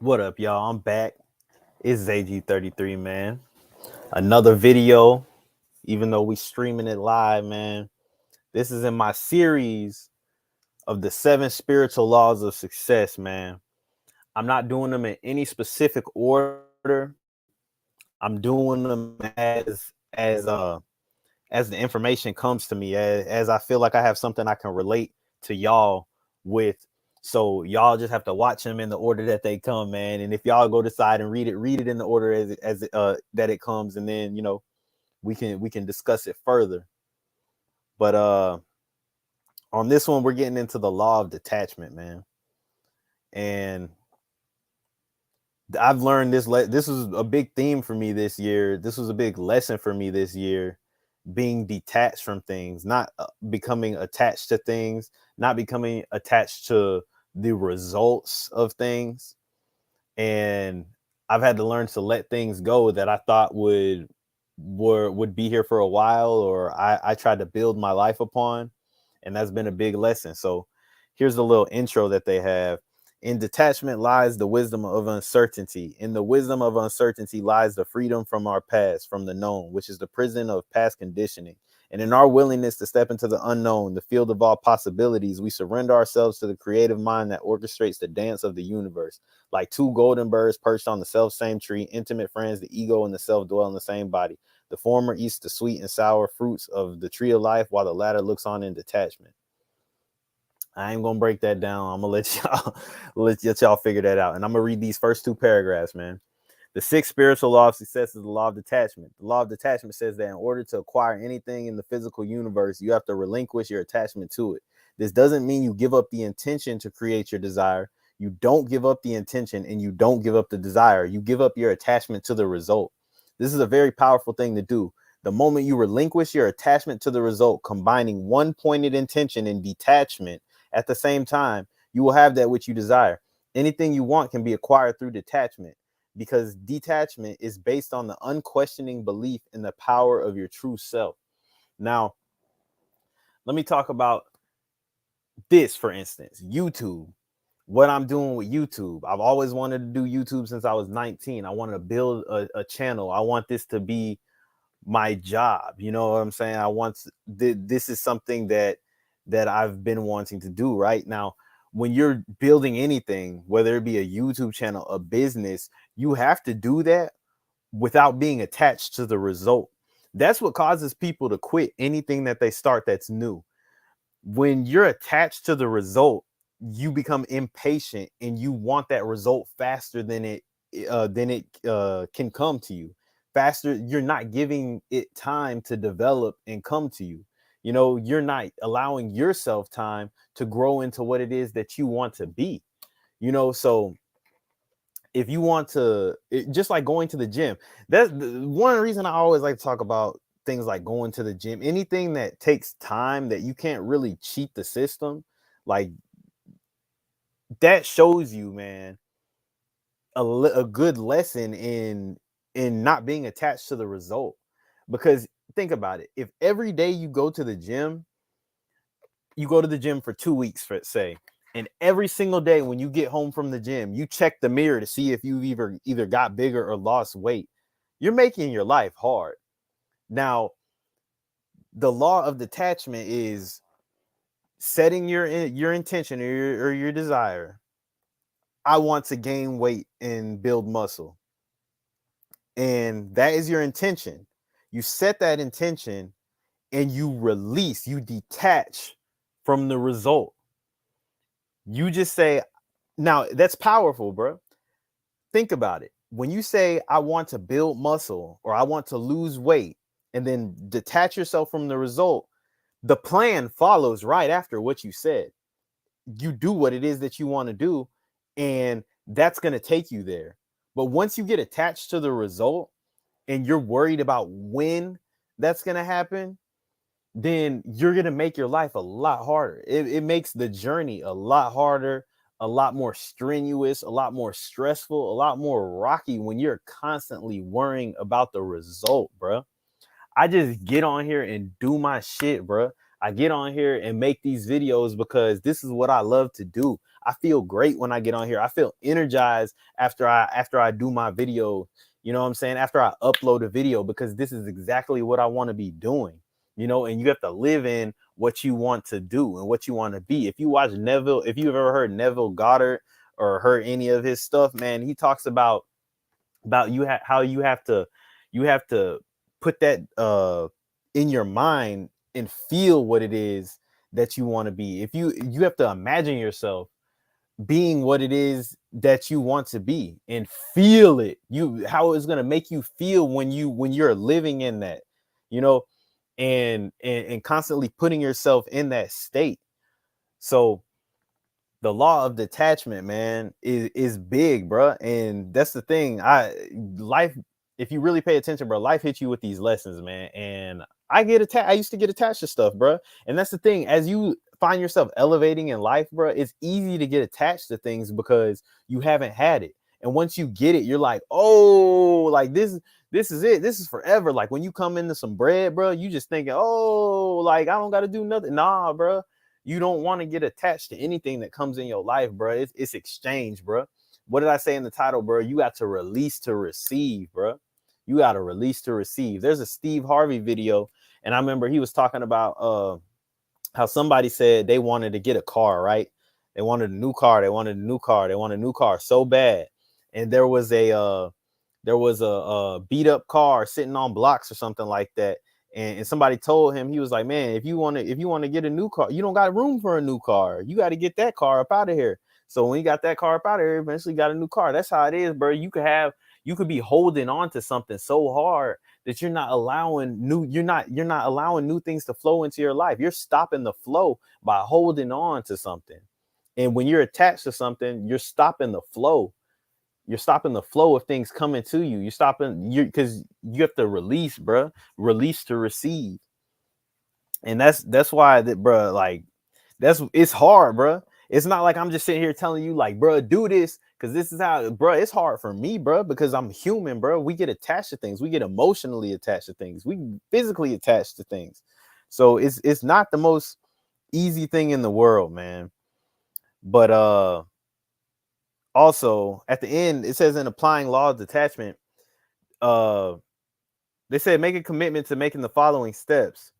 What up, y'all? I'm back. It's ZayTheGrayDemon, man. Another video, even though we streaming it live, man. This is in my series of the 7 spiritual laws of success, man. I'm not doing them in any specific order. I'm doing them as the information comes to me, as I feel like I have something I can relate to y'all with. So y'all just have to watch them in the order that they come, man. And if y'all go decide and read it in the order as that it comes, and then we can discuss it further. But on this one, we're getting into the law of detachment, man. And I've learned this. This was a big theme for me this year. This was a big lesson for me this year. Being detached from things, not becoming attached to things, not becoming attached to the results of things. And I've had to learn to let things go that I thought would be here for a while, or I tried to build my life upon. And that's been a big lesson. So here's a little intro that they have. In detachment lies the wisdom of uncertainty. In the wisdom of uncertainty lies the freedom from our past, from the known, which is the prison of past conditioning. And in our willingness to step into the unknown, the field of all possibilities, we surrender ourselves to the creative mind that orchestrates the dance of the universe. Like two golden birds perched on the self same tree, intimate friends, the ego and the self dwell in the same body. The former eats the sweet and sour fruits of the tree of life, while the latter looks on in detachment. I ain't gonna break that down. I'm gonna let y'all let y'all figure that out. And I'm gonna read these first 2 paragraphs, man. The 6th spiritual law of success is the law of detachment. The law of detachment says that in order to acquire anything in the physical universe, you have to relinquish your attachment to it. This doesn't mean you give up the intention to create your desire. You don't give up the intention, and you don't give up the desire. You give up your attachment to the result. This is a very powerful thing to do. The moment you relinquish your attachment to the result, combining one pointed intention and detachment at the same time, you will have that which you desire. Anything you want can be acquired through detachment, because detachment is based on the unquestioning belief in the power of your true self. Now, let me talk about this, for instance, YouTube. What I'm doing with YouTube. I've always wanted to do YouTube since I was 19. I wanted to build a channel. I want this to be my job. You know what I'm saying? This is something that I've been wanting to do. Right now, when you're building anything, whether it be a YouTube channel, a business, you have to do that without being attached to the result. That's what causes people to quit anything that they start that's new. When you're attached to the result, you become impatient and you want that result faster than it can come to you. Faster, you're not giving it time to develop and come to you. You know, you're not allowing yourself time to grow into what it is that you want to be. So if you want to, just like going to the gym, that's one reason I always like to talk about things like going to the gym. Anything that takes time, that you can't really cheat the system, like, that shows you, man, a good lesson in not being attached to the result. Because think about it, if every day you go to the gym, you go to the gym for 2 weeks, for say, and every single day when you get home from the gym, you check the mirror to see if you've either got bigger or lost weight, you're making your life hard. Now, the law of detachment is setting your intention, or your desire. I want to gain weight and build muscle. And that is your intention. You set that intention and you release, you detach from the result. You just say, now that's powerful, bro. Think about it. When you say, I want to build muscle or I want to lose weight, and then detach yourself from the result, the plan follows right after what you said. You do what it is that you want to do, and that's going to take you there. But once you get attached to the result and you're worried about when that's going to happen, then you're going to make your life a lot harder. It makes the journey a lot harder, a lot more strenuous, a lot more stressful, a lot more rocky when you're constantly worrying about the result, bro. I just get on here and do my shit, bro. I get on here and make these videos because this is what I love to do. I feel great when I get on here. I feel energized after I do my video. You know what I'm saying? After I upload a video, because this is exactly what I want to be doing. And you have to live in what you want to do and what you want to be. If you watch Neville, if you've ever heard Neville Goddard or heard any of his stuff, man, he talks about how you have to put that in your mind and feel what it is that you want to be. If you have to imagine yourself being what it is that you want to be and feel it, how it's going to make you feel when you're living in that, you know and constantly putting yourself in that state. So the law of detachment, man, is big, bro. And that's the thing. Life, if you really pay attention, bro, life hits you with these lessons, man. And I used to get attached to stuff, bro. And that's the thing. As you find yourself elevating in life, bro, it's easy to get attached to things because you haven't had it. And once you get it, you're like, oh, like this is it. This is forever. Like when you come into some bread, bro, you just thinking, oh, like I don't got to do nothing. Nah, bro. You don't want to get attached to anything that comes in your life, bro. It's exchange, bro. What did I say in the title, bro? You got to release to receive, bro. You got to release to receive. There's a Steve Harvey video, and I remember he was talking about how somebody said they wanted to get a car, right? They wanted a new car. They wanted a new car. They wanted a new car so bad, and there was a beat up car sitting on blocks or something like that. And somebody told him, he was like, man, if you want to get a new car, you don't got room for a new car. You got to get that car up out of here. So when you got that car up out of here, eventually got a new car. That's how it is, bro. You could be holding on to something so hard that you're not allowing new things to flow into your life. You're stopping the flow by holding on to something. And when you're attached to something, you're stopping the flow. You're stopping the flow of things coming to you. Because you have to release, bro. Release to receive. And that's why that, bro, like it's hard, bro. It's not like I'm just sitting here telling you, like, bro, do this because this is how, bro. It's hard for me, bro, because I'm human, bro. We get attached to things. We get emotionally attached to things. We physically attached to things. So it's not the most easy thing in the world, man. But also at the end, it says in applying law of detachment, they said make a commitment to making the following steps.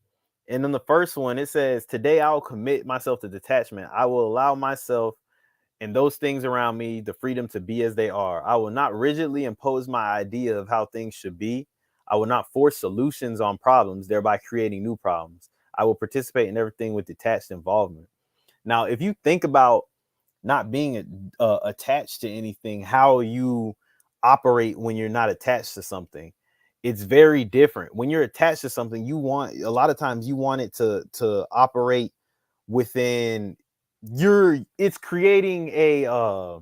And then the first one, it says, today I'll commit myself to detachment. I will allow myself and those things around me the freedom to be as they are. I will not rigidly impose my idea of how things should be. I will not force solutions on problems, thereby creating new problems. I will participate in everything with detached involvement. Now, if you think about not being attached to anything, how you operate when you're not attached to something, it's very different. When you're attached to something, a lot of times you want it to operate within it's creating a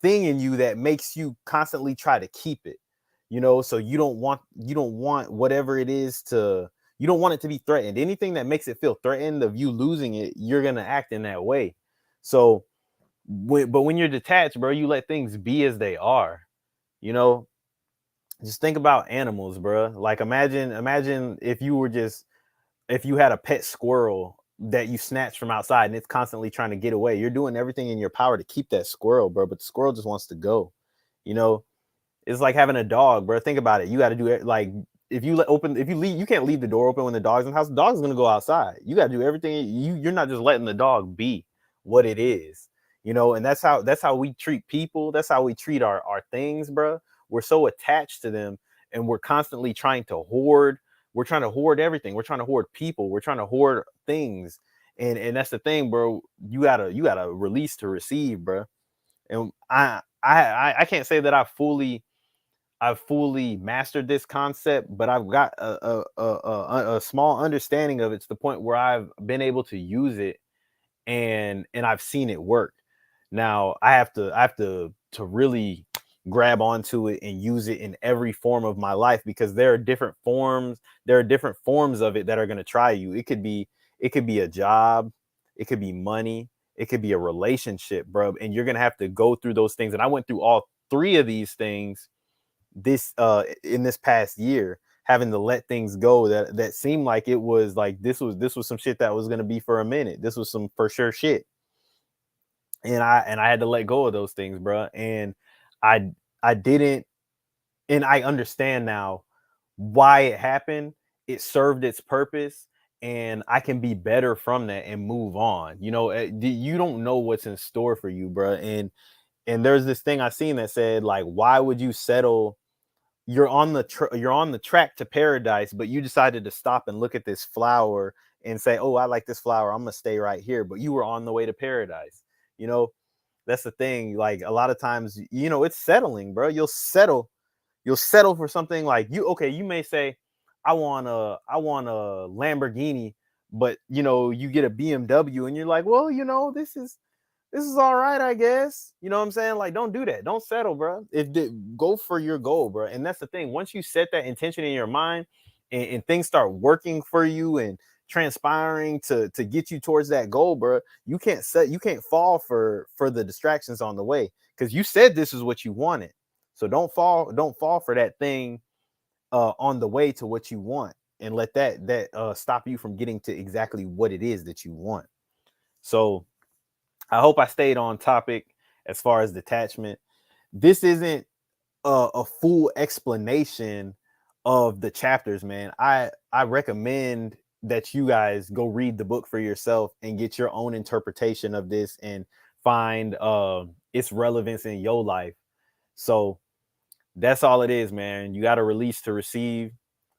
thing in you that makes you constantly try to keep it, so you don't want whatever it is you don't want it to be threatened. Anything that makes it feel threatened of you losing it, you're gonna act in that way. So but when you're detached, bro, you let things be as they are. you know just think about animals, bro. Like imagine if you had a pet squirrel that you snatched from outside and it's constantly trying to get away. You're doing everything in your power to keep that squirrel, bro, but the squirrel just wants to go. You know, it's like having a dog, bro. Think about it. You got to do it. Like if you leave, you can't leave the door open when the dog's in the house. The dog's gonna go outside. You got to do everything. You're not just letting the dog be what it is. And that's how we treat people. That's how we treat our things, bro. We're so attached to them, and we're constantly trying to hoard. We're trying to hoard everything. We're trying to hoard people. We're trying to hoard things, and that's the thing, bro. You gotta release to receive, bro. And I can't say that I've fully mastered this concept, but I've got a small understanding of it to the point where I've been able to use it, and I've seen it work. Now I have to really grab onto it and use it in every form of my life, because there are different forms. There are different forms of it that are going to try you. It could be a job, it could be money, it could be a relationship, bro. And you're going to have to go through those things. And I went through all three of these things in this past year, having to let things go that seemed like it was like this was some shit that was going to be for a minute. This was some for sure shit. and I had to let go of those things, bro. And I I didn't, and I understand now why it happened. It served its purpose, and I can be better from that and move on. You don't know what's in store for you, bro. And there's this thing I seen that said, like, why would you settle? You're on the track to paradise, but you decided to stop and look at this flower and say, "Oh, I like this flower. I'm gonna stay right here." But you were on the way to paradise. You know, that's the thing. Like a lot of times, it's settling, bro. You'll settle for something like okay, you may say, I want a Lamborghini, but you get a BMW and you're like, well, this is all right, I guess. You know what I'm saying? Like, don't do that. Don't settle, bro. Go for your goal, bro. And that's the thing. Once you set that intention in your mind, and things start working for you and transpiring to get you towards that goal, bro, you can't fall for the distractions on the way, because you said this is what you wanted. So don't fall for that thing on the way to what you want, and let that stop you from getting to exactly what it is that you want. So I hope I stayed on topic as far as detachment. This isn't a full explanation of the chapters, man. I recommend that you guys go read the book for yourself and get your own interpretation of this and find its relevance in your life. So that's all it is, man. You got to release to receive.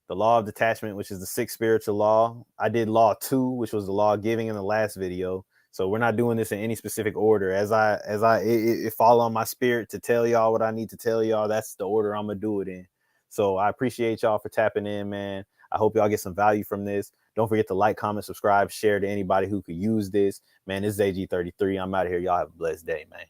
The law of detachment, which is the sixth spiritual law. I did law 2, which was the law of giving, in the last video. So we're not doing this in any specific order. It fall on my spirit to tell y'all what I need to tell y'all. That's the order I'm gonna do it in. So I appreciate y'all for tapping in, man. I hope y'all get some value from this. Don't forget to like, comment, subscribe, share to anybody who could use this. Man, this is AG33. I'm out of here. Y'all have a blessed day, man.